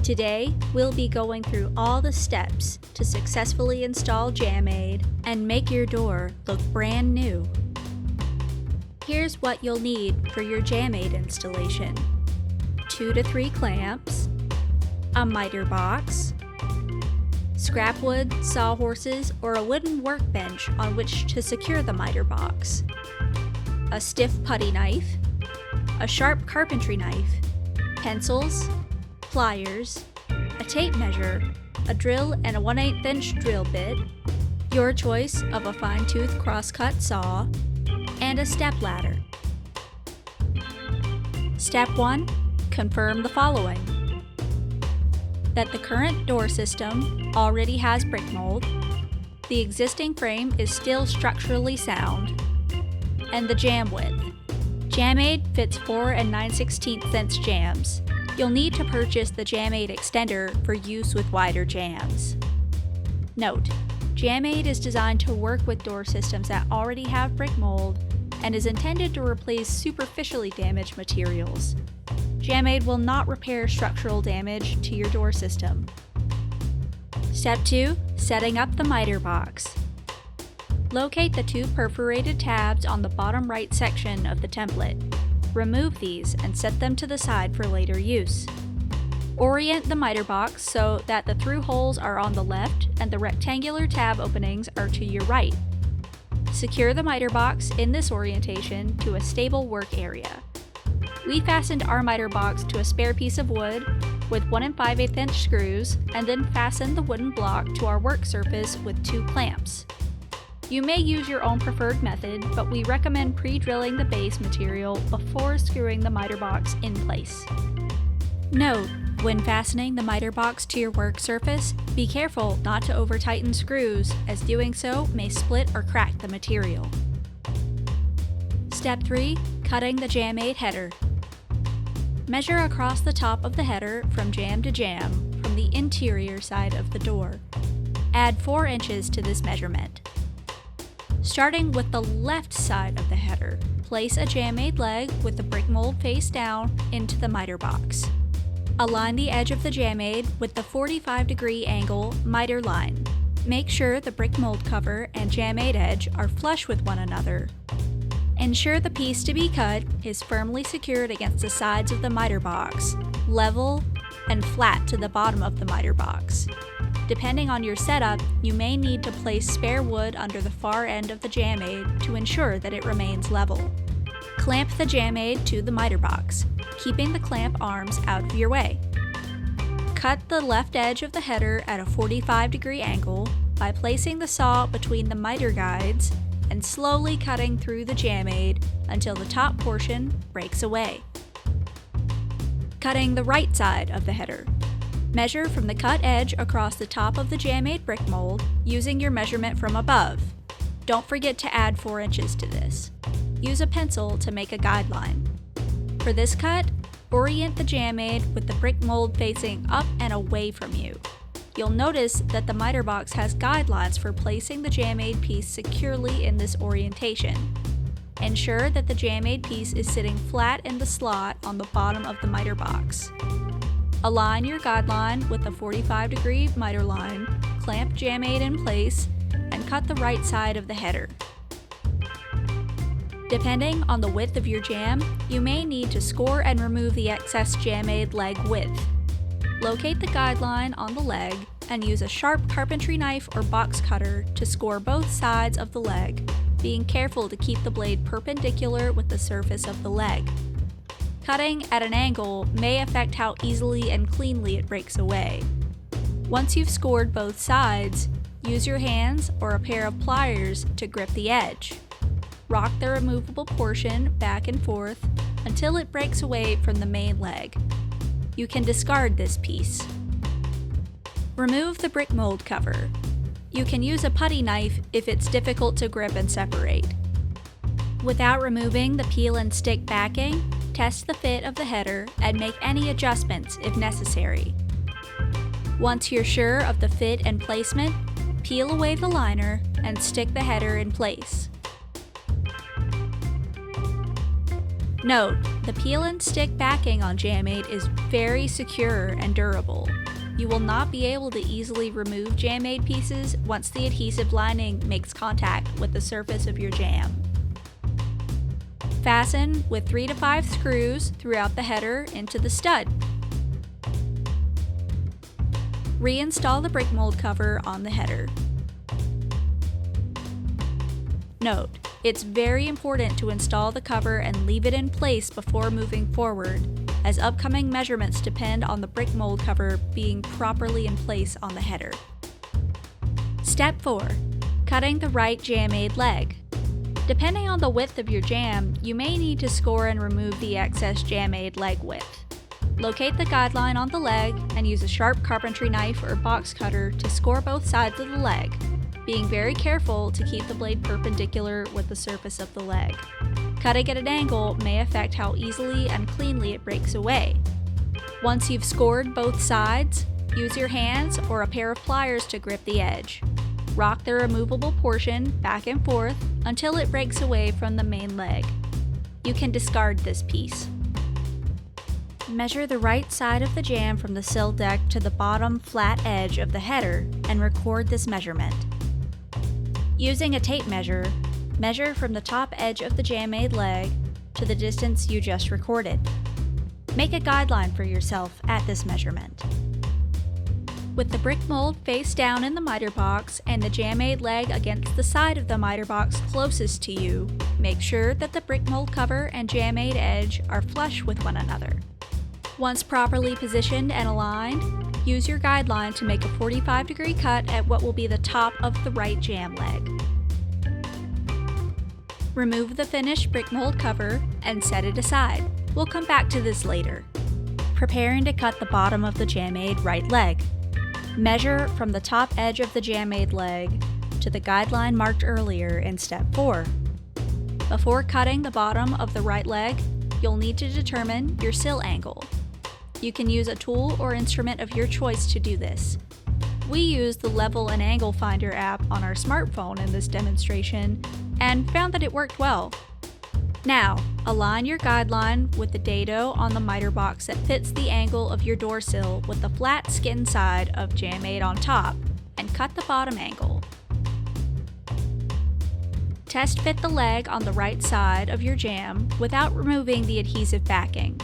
Today, we'll be going through all the steps to successfully install JambAid and make your door look brand new. Here's what you'll need for your JambAid installation: 2 to 3 clamps, a miter box, scrap wood, sawhorses, or a wooden workbench on which to secure the miter box, a stiff putty knife, a sharp carpentry knife, pencils, pliers, a tape measure, a drill and a 1/8 inch drill bit, your choice of a fine-tooth crosscut saw, and a step ladder. Step 1. Confirm the following: that the current door system already has brick mold, the existing frame is still structurally sound, and the jamb width. JambAid fits 4 9/16 jambs. You'll need to purchase the JambAid extender for use with wider jambs. Note: JambAid is designed to work with door systems that already have brick mold and is intended to replace superficially damaged materials. JambAid will not repair structural damage to your door system. Step 2. Setting up the miter box. Locate the 2 perforated tabs on the bottom right section of the template. Remove these and set them to the side for later use. Orient the miter box so that the through holes are on the left and the rectangular tab openings are to your right. Secure the miter box in this orientation to a stable work area. We fastened our miter box to a spare piece of wood with 1 5/8 inch screws and then fastened the wooden block to our work surface with 2 clamps. You may use your own preferred method, but we recommend pre-drilling the base material before screwing the miter box in place. Note: when fastening the miter box to your work surface, be careful not to over-tighten screws, as doing so may split or crack the material. Step 3. Cutting the JambAid header. Measure across the top of the header from jamb to jamb from the interior side of the door. Add 4 inches to this measurement. Starting with the left side of the header, place a JambAid leg with the brick mold face down into the miter box. Align the edge of the JambAid with the 45-degree angle miter line. Make sure the brick mold cover and JambAid edge are flush with one another. Ensure the piece to be cut is firmly secured against the sides of the miter box, level and flat to the bottom of the miter box. Depending on your setup, you may need to place spare wood under the far end of the JambAid to ensure that it remains level. Clamp the JambAid to the miter box, keeping the clamp arms out of your way. Cut the left edge of the header at a 45-degree angle by placing the saw between the miter guides and slowly cutting through the JambAid until the top portion breaks away. Cutting the right side of the header. Measure from the cut edge across the top of the JambAid brick mold using your measurement from above. Don't forget to add 4 inches to this. Use a pencil to make a guideline. For this cut, orient the JambAid with the brick mold facing up and away from you. You'll notice that the miter box has guidelines for placing the JambAid piece securely in this orientation. Ensure that the JambAid piece is sitting flat in the slot on the bottom of the miter box. Align your guideline with the 45-degree miter line, clamp JambAid in place, and cut the right side of the header. Depending on the width of your jamb, you may need to score and remove the excess JambAid leg width. Locate the guideline on the leg and use a sharp carpentry knife or box cutter to score both sides of the leg, being careful to keep the blade perpendicular with the surface of the leg. Cutting at an angle may affect how easily and cleanly it breaks away. Once you've scored both sides, use your hands or a pair of pliers to grip the edge. Rock the removable portion back and forth until it breaks away from the main leg. You can discard this piece. Remove the brick mold cover. You can use a putty knife if it's difficult to grip and separate. Without removing the peel and stick backing, test the fit of the header and make any adjustments if necessary. Once you're sure of the fit and placement, peel away the liner and stick the header in place. Note, the peel and stick backing on JambAid is very secure and durable. You will not be able to easily remove JambAid pieces once the adhesive lining makes contact with the surface of your jam. Fasten with 3 to 5 screws throughout the header into the stud. Reinstall the brick mold cover on the header. Note, it's very important to install the cover and leave it in place before moving forward, as upcoming measurements depend on the brick mold cover being properly in place on the header. Step 4. Cutting the right JambAid leg. Depending on the width of your jam, you may need to score and remove the excess JambAid leg width. Locate the guideline on the leg and use a sharp carpentry knife or box cutter to score both sides of the leg, being very careful to keep the blade perpendicular with the surface of the leg. Cutting at an angle may affect how easily and cleanly it breaks away. Once you've scored both sides, use your hands or a pair of pliers to grip the edge. Rock the removable portion back and forth until it breaks away from the main leg. You can discard this piece. Measure the right side of the jam from the sill deck to the bottom flat edge of the header and record this measurement. Using a tape measure, measure from the top edge of the JambAid leg to the distance you just recorded. Make a guideline for yourself at this measurement. With the brick mold face down in the miter box and the JambAid leg against the side of the miter box closest to you, make sure that the brick mold cover and JambAid edge are flush with one another. Once properly positioned and aligned, use your guideline to make a 45-degree cut at what will be the top of the right jam leg. Remove the finished brick mold cover and set it aside. We'll come back to this later. Preparing to cut the bottom of the JambAid right leg. Measure from the top edge of the JambAid leg to the guideline marked earlier in step 4. Before cutting the bottom of the right leg, you'll need to determine your sill angle. You can use a tool or instrument of your choice to do this. We use the Level and Angle Finder app on our smartphone in this demonstration and found that it worked well. Now, align your guideline with the dado on the miter box that fits the angle of your door sill with the flat skin side of JambAid on top, and cut the bottom angle. Test fit the leg on the right side of your jam without removing the adhesive backing.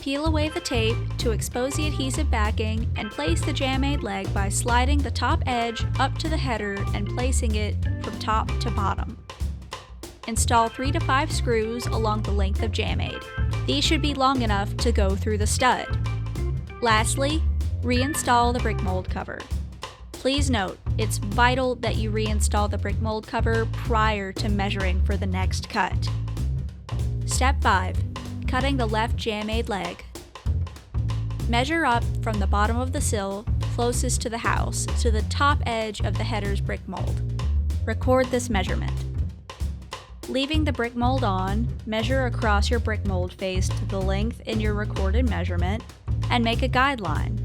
Peel away the tape to expose the adhesive backing and place the JambAid leg by sliding the top edge up to the header and placing it from top to bottom. Install 3 to 5 screws along the length of JambAid. These should be long enough to go through the stud. Lastly, reinstall the brick mold cover. Please note, it's vital that you reinstall the brick mold cover prior to measuring for the next cut. Step 5. Cutting the left JambAid leg. Measure up from the bottom of the sill closest to the house to the top edge of the header's brick mold. Record this measurement. Leaving the brick mold on, measure across your brick mold face to the length in your recorded measurement and make a guideline.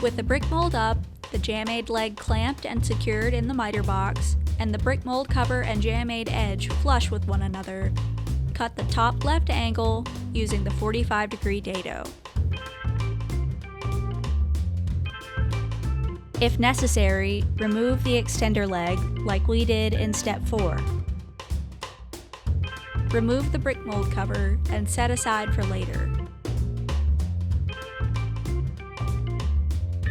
With the brick mold up, the JambAid leg clamped and secured in the miter box, and the brick mold cover and JambAid edge flush with one another, cut the top left angle using the 45-degree dado. If necessary, remove the extender leg like we did in step 4. Remove the brick mold cover and set aside for later.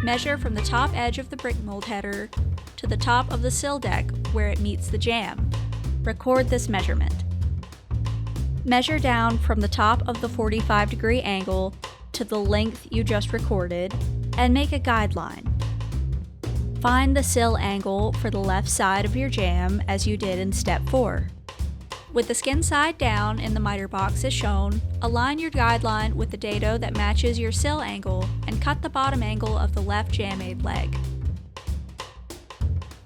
Measure from the top edge of the brick mold header to the top of the sill deck where it meets the jam. Record this measurement. Measure down from the top of the 45-degree angle to the length you just recorded and make a guideline. Find the sill angle for the left side of your jam as you did in step 4. With the skin side down in the miter box as shown, align your guideline with the dado that matches your sill angle and cut the bottom angle of the left JambAid leg.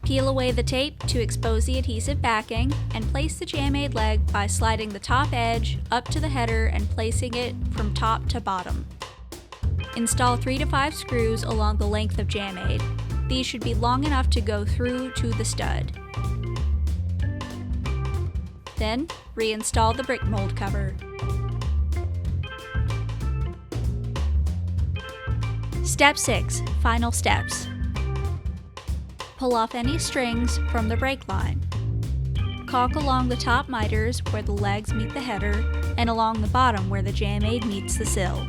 Peel away the tape to expose the adhesive backing and place the JambAid leg by sliding the top edge up to the header and placing it from top to bottom. Install 3 to 5 screws along the length of JambAid. These should be long enough to go through to the stud. Then, reinstall the brick mold cover. Step 6. Final steps. Pull off any strings from the brake line. Caulk along the top miters where the legs meet the header and along the bottom where the JambAid meets the sill.